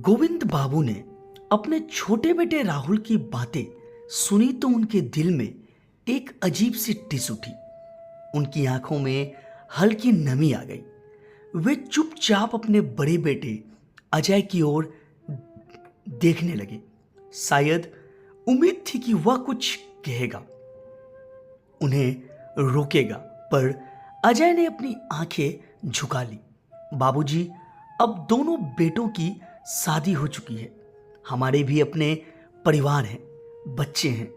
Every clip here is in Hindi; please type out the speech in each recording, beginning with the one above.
गोविंद बाबू ने अपने छोटे बेटे राहुल की बातें सुनी तो उनके दिल में एक अजीब सी टिस उठी। उनकी आंखों में हल्की नमी आ गई। वे चुपचाप अपने बड़े बेटे अजय की ओर देखने लगे। शायद उम्मीद थी कि वह कुछ कहेगा, उन्हें रोकेगा, पर अजय ने अपनी आंखें झुका ली। बाबूजी, अब दोनों बेटों की शादी हो चुकी है, हमारे भी अपने परिवार हैं, बच्चे हैं।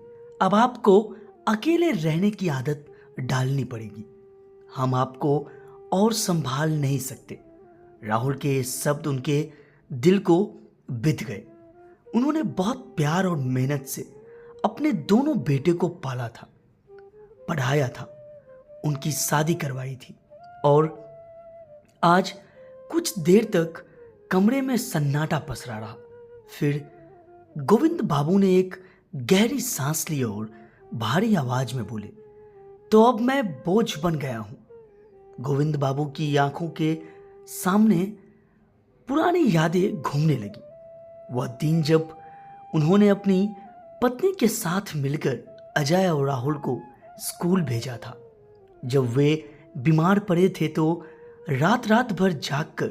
अब आपको अकेले रहने की आदत डालनी पड़ेगी। हम आपको और संभाल नहीं सकते। राहुल के ये शब्द उनके दिल को बिध गए। उन्होंने बहुत प्यार और मेहनत से अपने दोनों बेटे को पाला था, पढ़ाया था, उनकी शादी करवाई थी, और आज कुछ देर तक कमरे में सन्नाटा पसरा रहा। फिर गोविंद बाबू ने एक गहरी सांस ली और भारी आवाज में बोले, तो अब मैं बोझ बन गया हूं। गोविंद बाबू की आंखों के सामने पुरानी यादें घूमने लगी। वह दिन जब उन्होंने अपनी पत्नी के साथ मिलकर अजय और राहुल को स्कूल भेजा था। जब वे बीमार पड़े थे तो रात रात भर जागकर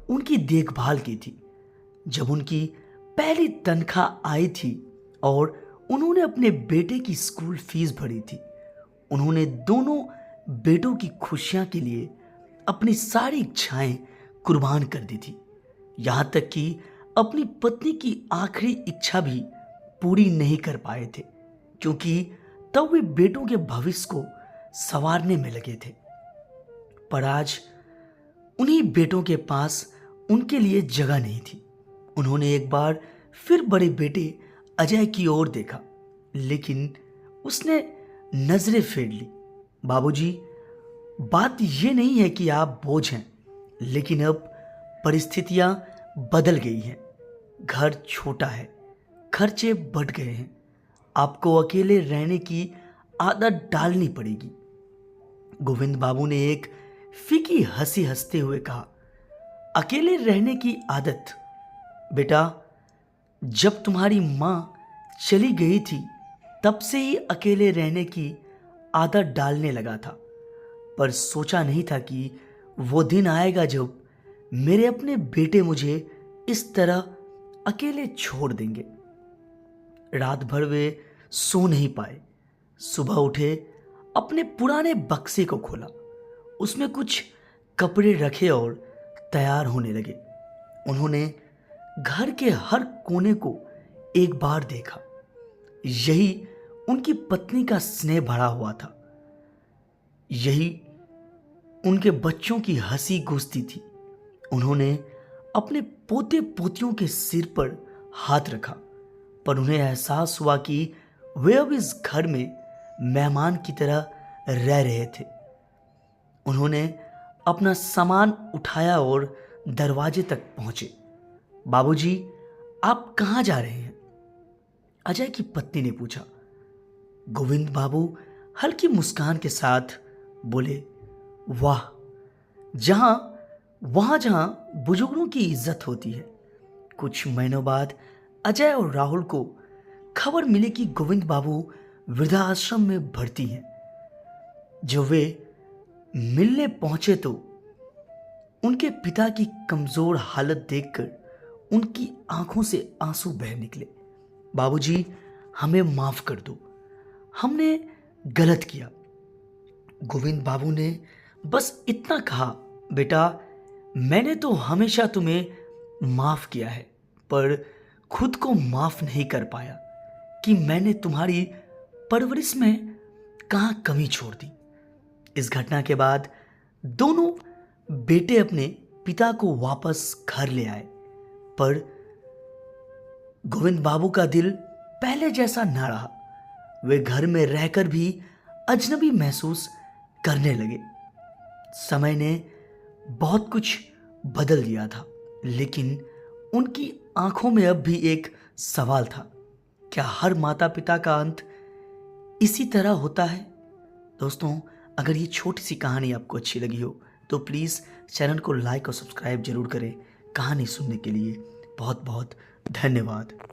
उनकी देखभाल की थी। जब उनकी पहली तनख्वाह आई थी और उन्होंने अपने बेटे की स्कूल फीस भरी थी, उन्होंने दोनों बेटों की खुशियां के लिए अपनी सारी इच्छाएं कुर्बान कर दी थी। यहां तक कि अपनी पत्नी की आखिरी इच्छा भी पूरी नहीं कर पाए थे, क्योंकि तब वे बेटों के भविष्य को संवारने में लगे थे। पर आज उन्हीं बेटों के पास उनके लिए जगह नहीं थी। उन्होंने एक बार फिर बड़े बेटे अजय की ओर देखा, लेकिन उसने नजरें फेर ली। बाबूजी, बात यह नहीं है कि आप बोझ हैं, लेकिन अब परिस्थितियां बदल गई हैं। घर छोटा है, खर्चे बढ़ गए हैं, आपको अकेले रहने की आदत डालनी पड़ेगी। गोविंद बाबू ने एक फीकी हंसी हंसते हुए कहा, अकेले रहने की आदत? बेटा, जब तुम्हारी मां चली गई थी तब से ही अकेले रहने की आदत डालने लगा था, पर सोचा नहीं था कि वो दिन आएगा जब मेरे अपने बेटे मुझे इस तरह अकेले छोड़ देंगे। रात भर वे सो नहीं पाए। सुबह उठे, अपने पुराने बक्से को खोला, उसमें कुछ कपड़े रखे और तैयार होने लगे। उन्होंने घर के हर कोने को एक बार देखा। यही उनकी पत्नी का स्नेह भरा हुआ था, यही उनके बच्चों की हंसी गूंजती थी। उन्होंने अपने पोते पोतियों के सिर पर हाथ रखा, पर उन्हें एहसास हुआ कि वे अब इस घर में मेहमान की तरह रह रहे थे। उन्होंने अपना सामान उठाया और दरवाजे तक पहुंचे। बाबूजी, आप कहां जा रहे हैं? अजय की पत्नी ने पूछा। गोविंद बाबू हल्की मुस्कान के साथ बोले, वाह, वहां जहां बुजुर्गों की इज्जत होती है। कुछ महीनों बाद अजय और राहुल को खबर मिली कि गोविंद बाबू वृद्धाश्रम में भर्ती हैं। जब वे मिलने पहुंचे तो उनके पिता की कमजोर हालत देखकर उनकी आंखों से आंसू बह निकले। बाबूजी, हमें माफ कर दो, हमने गलत किया। गोविंद बाबू ने बस इतना कहा, बेटा, मैंने तो हमेशा तुम्हें माफ किया है, पर खुद को माफ नहीं कर पाया कि मैंने तुम्हारी परवरिश में कहां कमी छोड़ दी। इस घटना के बाद दोनों बेटे अपने पिता को वापस घर ले आए, पर गोविंद बाबू का दिल पहले जैसा न रहा। वे घर में रहकर भी अजनबी महसूस करने लगे। समय ने बहुत कुछ बदल दिया था, लेकिन उनकी आंखों में अब भी एक सवाल था, क्या हर माता पिता का अंत इसी तरह होता है? दोस्तों, अगर ये छोटी सी कहानी आपको अच्छी लगी हो तो प्लीज़ चैनल को लाइक और सब्सक्राइब जरूर करें कहानी सुनने के लिए। बहुत बहुत धन्यवाद।